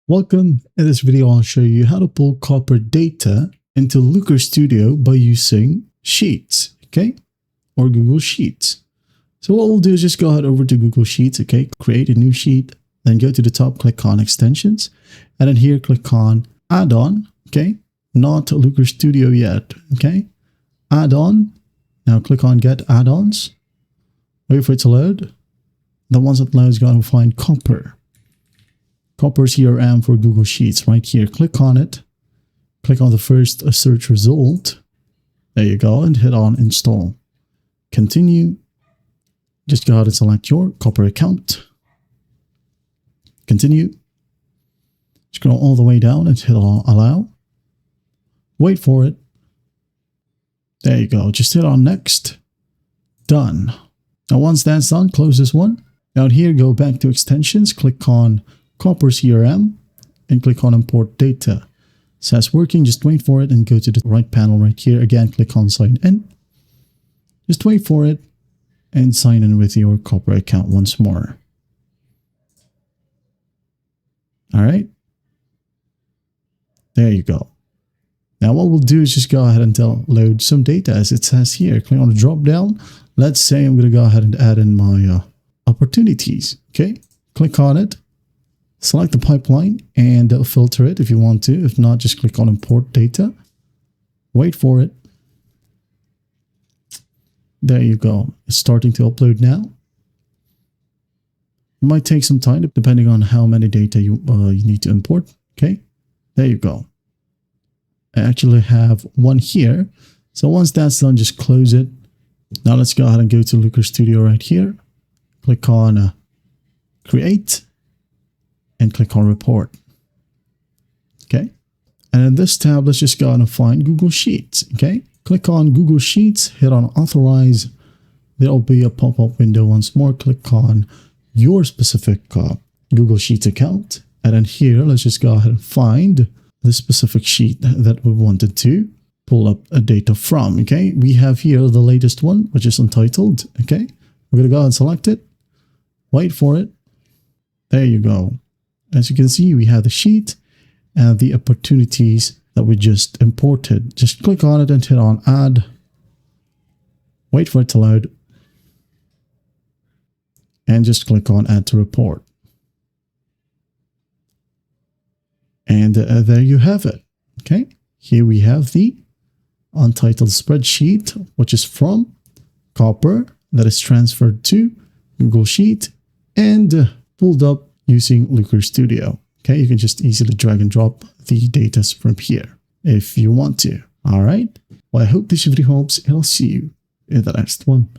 Welcome. In this video, I'll show you how to pull Copper data into Looker Studio by using Sheets, okay? Or Google Sheets. So what we'll do is just go ahead over to Google Sheets, okay? Create a new sheet, then go to the top, click on Extensions, and then here click on Add-on, okay? Not Looker Studio yet, okay? Add-on. Now click on Get Add-ons. Wait for it to load. The ones that load is going to find Copper. Copper CRM for Google Sheets right here. Click on it. Click on the first search result. There you go, and hit on install. Continue. Just go ahead and select your Copper account. Continue. Scroll all the way down and hit on allow. Wait for it. There you go. Just hit on next. Done. Now once that's done, close this one. Down here, go back to extensions. Click on Copper CRM and click on import data. So that's working. Just wait for it and go to the right panel right here. Again, click on sign in. Just wait for it and sign in with your Copper account once more. All right. There you go. Now what we'll do is just go ahead and load some data as it says here. Click on the drop down. Let's say I'm going to go ahead and add in my opportunities. Okay. Click on it. Select the pipeline and filter it if you want to. If not, just click on import data. Wait for it. There you go. It's starting to upload now. It might take some time depending on how many data you need to import. Okay, there you go. I actually have one here. So once that's done, just close it. Now let's go ahead and go to Looker Studio right here. Click on Create. And click on Report. Okay. And in this tab, let's just go and find Google Sheets. Okay. Click on Google Sheets, hit on Authorize. There'll be a pop-up window once more. Click on your specific Google Sheets account. And then here, let's just go ahead and find the specific sheet that we wanted to pull up data from. Okay. We have here the latest one, which is untitled. Okay. We're going to go ahead and select it. Wait for it. There you go. As you can see, we have the sheet and the opportunities that we just imported. Just click on it and hit on add. Wait for it to load. And just click on add to report. And there you have it. Okay. Here we have the untitled spreadsheet, which is from Copper that is transferred to Google Sheet and pulled up using Looker Studio. Okay, you can just easily drag and drop the data from here if you want to. All right. Well, I hope this video helps, and I'll see you in the next one.